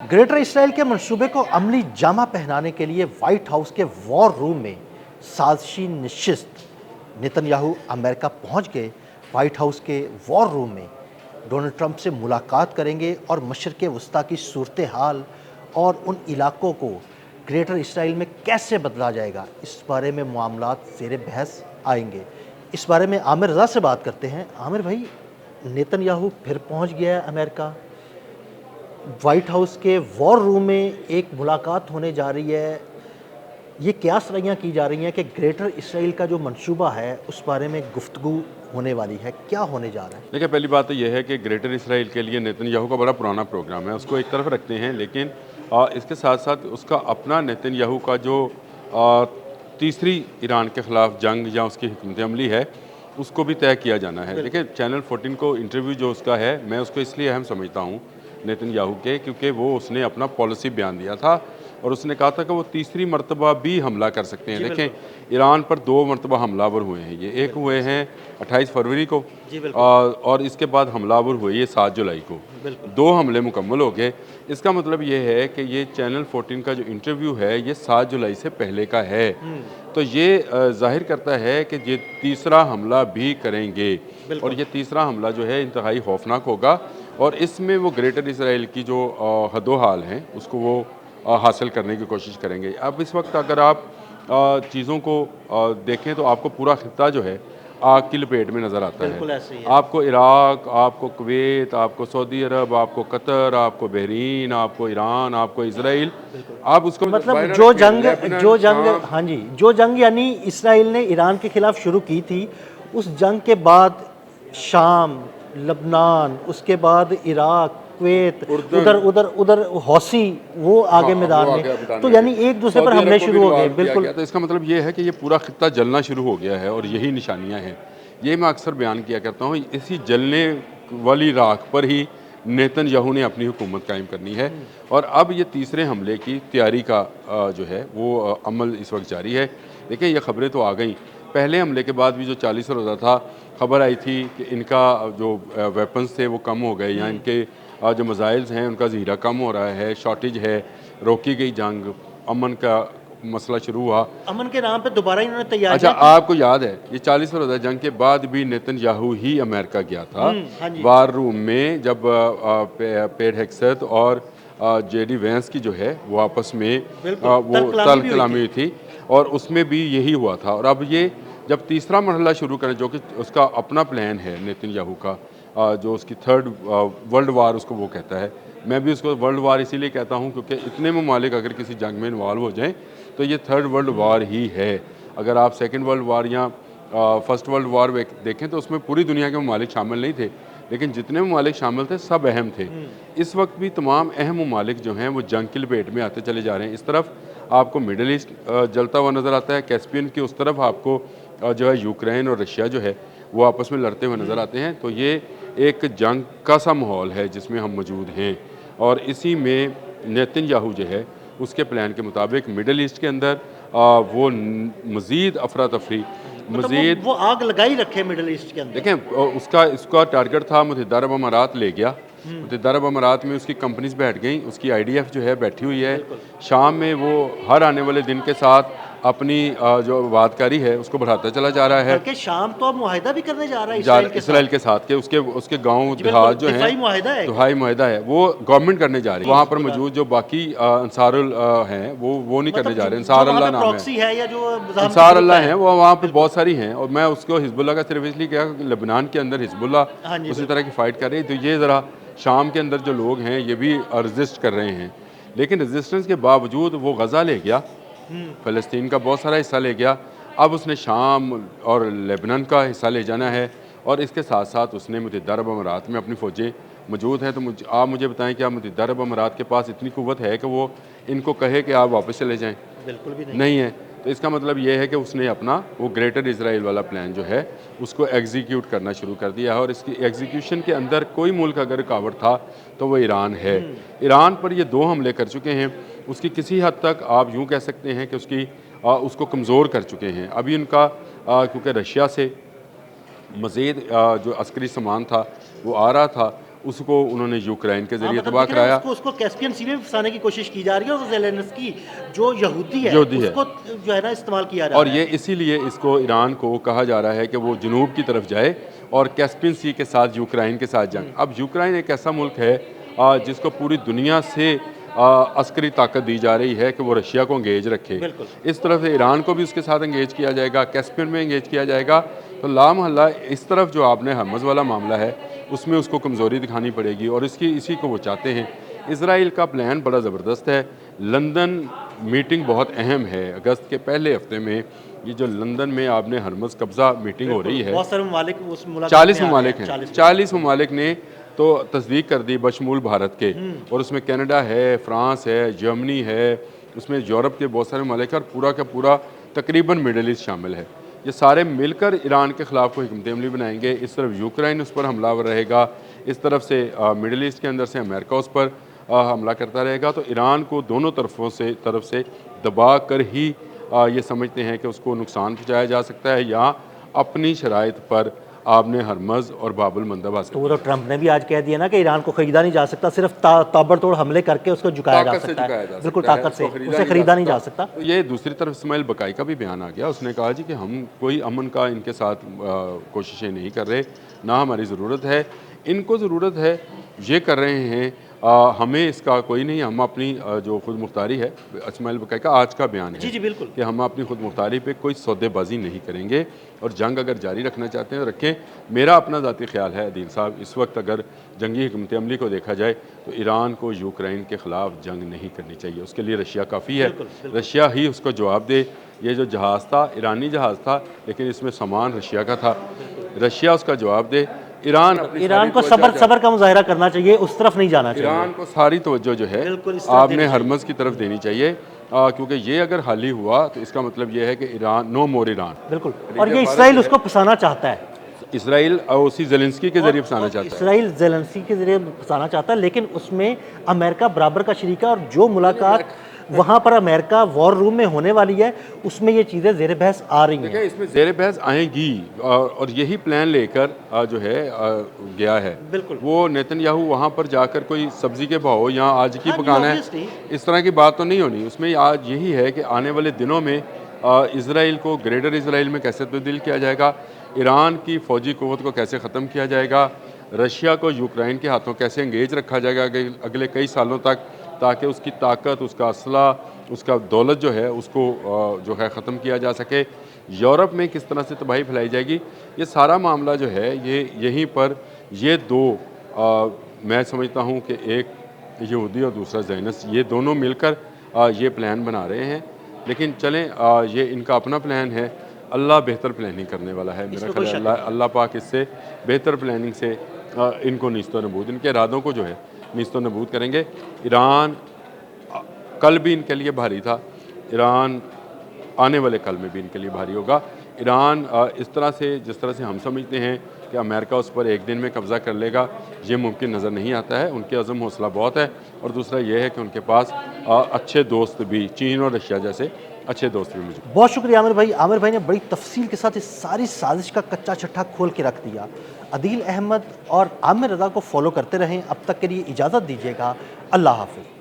Greater Israel के मंसूबे को अमली जामा पहनाने के लिए व्हाइट हाउस के वॉर रूम में साजिशी नशिस्त नेतन्याहू अमेरिका पहुंच गए। व्हाइट हाउस के वॉर रूम में डोनाल्ड ट्रंप से मुलाकात करेंगे और मशरक़ वस्ती की सूरत हाल और उन इलाकों को ग्रेटर इसराइल में कैसे बदला जाएगा, इस बारे में मामलात ज़ेर बहस आएंगे। इस बारे में आमिर रज़ा से बात करते हैं। आमिर भाई, नेतन्याहू फिर पहुंच गया है अमेरिका। व्हाइट हाउस के वॉर रूम में एक मुलाकात होने जा रही है। ये क्या सरैयाँ की जा रही हैं कि ग्रेटर इसराइल का जो मंसूबा है उस बारे में गुफ्तगू होने वाली है। क्या होने जा रहा है? देखिए, पहली बात तो यह है कि ग्रेटर इसराइल के लिए नेतन्याहू का बड़ा पुराना प्रोग्राम है, उसको एक तरफ रखते हैं। लेकिन इसके साथ साथ उसका अपना नेतन्याहू का जो तीसरी ईरान के ख़िलाफ़ जंग या उसकी हिकमत अमली है, उसको भी तय किया जाना है। देखिए, चैनल 14 को इंटरव्यू जो उसका है, मैं उसको इसलिए अहम समझता हूँ नेतन्याहू के, क्योंकि वो उसने अपना पॉलिसी बयान दिया था और उसने कहा था कि वो तीसरी मरतबा भी हमला कर सकते हैं। देखें, ईरान पर 2 मरतबा हमलावर हुए हैं। ये एक हुए हैं 28 फरवरी को और इसके बाद हमलावर हुए ये 7 जुलाई को। 2 हमले मुकम्मल हो गए। इसका मतलब ये है कि ये चैनल 14 का जो इंटरव्यू है ये 7 जुलाई से पहले का है। तो ये जाहिर करता है कि ये तीसरा हमला भी करेंगे और ये तीसरा हमला जो है इंतहाई खौफनाक होगा और इसमें वो ग्रेटर इसराइल की जो हदो-हाल हैं उसको वो हासिल करने की कोशिश करेंगे। अब इस वक्त अगर आप चीज़ों को देखें तो आपको पूरा खित्ता जो है आग की लपेट में नज़र आता है। ऐसे ही है। आपको इराक, आपको कुवैत, आपको सऊदी अरब, आपको कतर, आपको बहरीन, आपको ईरान, आपको इसराइल, आप उसको मतलब बाहर जो रखें, जंग लेबनान, जो जंग शाम। हाँ जी, जो जंग यानी इसराइल ने ईरान के खिलाफ शुरू की थी, उस जंग के बाद शाम, लबनान, उसके बाद इराक, कुवैत, उर्दन, उधर उधर उधर हौसी, वो आगे मैदान वो में। आगे मैदान तो में यानी थे। एक दूसरे पर सऊदी हमले अरब को भी शुरू हो गए। इन्वॉल्व किया बिल्कुल गया। तो इसका मतलब ये है कि ये पूरा खित्ता जलना शुरू हो गया है और यही निशानियां हैं। ये मैं अक्सर बयान किया करता हूँ, इसी जलने वाली राख पर ही नेतन्याहू ने अपनी हुकूमत कायम करनी है और अब ये तीसरे हमले की तैयारी का जो है वो अमल इस वक्त जारी है। देखिए, ये खबरें तो आ गई। पहले हमले के बाद भी जो 40 रोज़ा था, खबर आई थी कि इनका जो वेपन्स थे वो कम हो गए या इनके जो मिसाइल्स हैं उनका ज़हीरा कम हो रहा है, शॉर्टेज है, रोकी गई जंग, अमन का मसला शुरू हुआ। अमन के नाम पे दोबारा इन्होंने अच्छा, तैयारियां की। आपको याद है ये 40 रोज़ा जंग के बाद भी नेतन्याहू ही अमेरिका गया था हाँ जी। वार रूम में, जब पेट हेग्सेथ और जेडी वेंस की जो है वो आपस में वो तलकलामी भी हुई कलामी हुई थी और उसमें भी यही हुआ था। और अब ये जब तीसरा मरहला शुरू करें, जो कि उसका अपना प्लान है नेतन्याहू का, जो उसकी थर्ड वर्ल्ड वार उसको वो कहता है। मैं भी उसको वर्ल्ड वार इसीलिए कहता हूँ क्योंकि इतने ममालिक अगर किसी जंग में इन्वॉल्व हो जाएं तो ये थर्ड वर्ल्ड वार ही है। अगर आप सेकेंड वर्ल्ड वार या फर्स्ट वर्ल्ड वार देखें तो उसमें पूरी दुनिया के ममालिक शामिल नहीं थे, लेकिन जितने ममालिक शामिल थे सब अहम थे। इस वक्त भी तमाम अहम ममालिक जो हैं वो जंग की लपेट में आते चले जा रहे हैं। इस तरफ आपको मिडल ईस्ट जलता हुआ नज़र आता है, कैस्पियन की उस तरफ आपको जो है यूक्रेन और रशिया जो है वो आपस में लड़ते हुए नज़र आते हैं। तो ये एक जंग का सा माहौल है जिसमें हम मौजूद हैं और इसी में नेतन्याहू जो है उसके प्लान के मुताबिक मिडल ईस्ट के अंदर वो मज़ीद अफरा तफरी, मतलब मज़ीद वो आग लगाई रखे मिडल ईस्ट के अंदर। देखें, उसका टारगेट था मुत्तहिदा अरब अमारात ले गया। मुत्तहिदा अरब अमारात में उसकी कंपनीज बैठ गई, उसकी IDF जो है बैठी हुई है। शाम में वो हर आने वाले दिन के साथ अपनी जो आबादकारी है उसको बढ़ाता चला जा रहा है। बल्कि शाम तो अब मुआहिदा भी करने जा रहा है इसराइल के साथ के उसके गांव जी, देहात जो दिफाई हैं, मुआहिदा है। दुहाई मुआहिदा है, वो गवर्नमेंट करने जा रही है। वहाँ पर मौजूद जो बाकी अंसारुल हैं वो नहीं करने जा रहे। अंसार अल्लाह नाम है, है या जो अंसार अल्लाह हैं, वो वहाँ पे बहुत सारी हैं। और मैं उसको हिजबुल्लाह का सिर्फ इसलिए कहा कि लेबनान के अंदर हिजबुल्लाह हाँ जी, उसी तरह की फ़ाइट कर रही है। तो ये ज़रा शाम के अंदर जो लोग हैं ये भी रजिस्ट कर रहे हैं, लेकिन रजिस्टेंस के बावजूद वो गज़ा ले गया, फ़लस्तीन का बहुत सारा हिस्सा ले गया। अब उसने शाम और लेबनान का हिस्सा ले जाना है और इसके साथ साथ उसने मुत्तहिदा अरब अमारात में अपनी फ़ौजें मौजूद हैं। तो आप मुझे बताएं, क्या मुत्तहिदा अरब अमारात के पास इतनी क़ुव्वत है कि वो इनको कहे कि आप वापस चले जाएं? बिल्कुल भी नहीं। नहीं है। तो इसका मतलब ये है कि उसने अपना वो ग्रेटर इसराइल वाला प्लान जो है उसको एग्जीक्यूट करना शुरू कर दिया है और इसकी एग्जीक्यूशन के अंदर कोई मुल्क अगर रुकावट था तो वो ईरान है। ईरान पर ये 2 हमले कर चुके हैं, उसकी किसी हद तक आप यूँ कह सकते हैं कि उसको कमज़ोर कर चुके हैं। अभी उनका क्योंकि रशिया से मज़ीद जो अस्करी सामान था वो आ रहा था उसको उन्होंने यूक्रेन के जरिए मतलब तबाह देख रहे हैं, कराया। उसको कैस्पियन सी में फंसाने की कोशिश की जा रही है और ज़ेलेंस्की जो यहूदी है यहूदी है। उसको जो है ना इस्तेमाल किया जा और रहा ये है। इसीलिए इसको ईरान को कहा जा रहा है कि वो जनूब की तरफ जाए और कैस्पियन सी के साथ यूक्रेन के साथ जंग। अब यूक्रेन एक ऐसा मुल्क है जिसको पूरी दुनिया से अस्करी ताकत दी जा रही है कि वो रशिया को एंगेज रखे। बिल्कुल। इस तरफ से ईरान को भी उसके साथ एंगेज किया जाएगा, कैस्पियन में एंगेज किया जाएगा। तो लामहल्ला इस तरफ जो आपने हरमज़ वाला मामला है उसमें उसको कमज़ोरी दिखानी पड़ेगी और इसी को वो चाहते हैं। इसराइल का प्लान बड़ा ज़बरदस्त है। लंदन मीटिंग बहुत अहम है। अगस्त के पहले हफ्ते में ये जो लंदन में आपने हरमज़ कब्ज़ा मीटिंग हो रही है, बहुत सारे ममालिक उस मुलाकात 40 में आ रहे ममालिक हैं, हैं। 40 ममालिक ने तो तस्दीक कर दी बशमूल भारत के, और उसमें कनाडा है, फ्रांस है, जर्मनी है, उसमें यूरोप के बहुत सारे ममालिक और पूरा का पूरा तकरीबन मिडल ईस्ट शामिल है। ये सारे मिलकर ईरान के ख़िलाफ़ कोई हिकमत अमली बनाएंगे। इस तरफ यूक्रेन उस पर हमलावर रहेगा, इस तरफ से मिडल ईस्ट के अंदर से अमेरिका उस पर हमला करता रहेगा। तो ईरान को दोनों तरफ से दबा कर ही ये समझते हैं कि उसको नुकसान पहुँचाया जा सकता है या अपनी शराइत पर आपने हरमज़ और बाबुल मंदब हासिल। तो वो तो ट्रंप ने भी आज कह दिया ना कि ईरान को खरीदा नहीं जा सकता, सिर्फ ताबड़तोड़ हमले करके उसको झुकाया जा सकता है। बिल्कुल ताकत से उसे खरीदा नहीं जा सकता। तो ये दूसरी तरफ इस्माइल बकाई का भी बयान आ गया। उसने कहा जी कि हम कोई अमन का इनके साथ कोशिशें नहीं कर रहे, ना हमारी ज़रूरत है, इनको ज़रूरत है, ये कर रहे हैं, हमें इसका कोई नहीं। हम अपनी जो खुद मुख्तारी है, इस्माइल बकाई का आज का बयान है जी बिल्कुल कि हम अपनी खुद मुख्तारी पे कोई सौदेबाजी नहीं करेंगे और जंग अगर जारी रखना चाहते हैं तो रखें। मेरा अपना ज़ाती ख्याल है अदील साहब, इस वक्त अगर जंगी हिकमत अमली को देखा जाए तो ईरान को यूक्रेन के ख़िलाफ़ जंग नहीं करनी चाहिए। उसके लिए रशिया काफ़ी है, रशिया ही उसको जवाब दे। ये जो जहाज़ था ईरानी जहाज़ था, लेकिन इसमें सामान रशिया का था, रशिया उसका जवाब दे। ईरान को सबर का मुजाहरा करना चाहिए, उस तरफ नहीं जाना चाहिए। ईरान को सारी तवज्जो जो है आपने हरमज़ की तरफ देनी चाहिए, क्योंकि ये अगर हाली हुआ तो इसका मतलब ये है कि ईरान नो मोर ईरान। बिल्कुल। और ये इसराइल उसको फंसाना चाहता है, इसराइल उसी ज़ेलेंस्की के जरिए फंसाना चाहता है। इसराइल ज़ेलेंस्की के जरिए फंसाना चाहता है, लेकिन उसमें अमेरिका बराबर का शरीक है। और जो मुलाकात वहाँ पर अमेरिका वॉर रूम में होने वाली है उसमें ये चीज़ें ज़ेर बहस आ रही हैं। इसमें ज़ेर बहस आएंगी और यही प्लान लेकर जो है गया है। बिल्कुल। वो नेतन्याहू वहाँ पर जाकर कोई सब्ज़ी के भाव या आज की पकाना है, इस तरह की बात तो नहीं होनी। उसमें आज यही है कि आने वाले दिनों में इसराइल को ग्रेटर इसराइल में कैसे तब्दील किया जाएगा, ईरान की फ़ौजी क़ुव्वत को कैसे ख़त्म किया जाएगा, रशिया को यूक्रेन के हाथों कैसे एंगेज रखा जाएगा अगले कई सालों तक, ताकि उसकी ताकत, उसका असला, उसका दौलत जो है उसको जो है ख़त्म किया जा सके। यूरोप में किस तरह से तबाही फैलाई जाएगी, ये सारा मामला जो है ये यहीं पर ये दो मैं समझता हूँ कि एक यहूदी और दूसरा ज़ायनिस्ट, ये दोनों मिलकर ये प्लान बना रहे हैं। लेकिन चलें, ये इनका अपना प्लान है, अल्लाह बेहतर प्लानिंग करने वाला है। मेरा ख्याल अल्लाह पाक इससे बेहतर प्लानिंग से इनको नीस्तो नबूद, इनके इरादों को जो है नीस्तो नबूद करेंगे। ईरान कल भी इनके लिए भारी था, ईरान आने वाले कल में भी इनके लिए भारी होगा। ईरान इस तरह से, जिस तरह से हम समझते हैं कि अमेरिका उस पर एक दिन में कब्ज़ा कर लेगा, ये मुमकिन नज़र नहीं आता है। उनके अज़म हौसला बहुत है, और दूसरा ये है कि उनके पास अच्छे दोस्त भी, चीन और रशिया जैसे अच्छे दोस्त भी मौजूद। बहुत शुक्रिया आमिर भाई। आमिर भाई ने बड़ी तफसील के साथ इस सारी साजिश का कच्चा छट्टा खोल के रख दिया। अदील अहमद और आमिर रज़ा को फॉलो करते रहें। अब तक के लिए इजाज़त दीजिएगा। अल्लाह हाफ़िज़।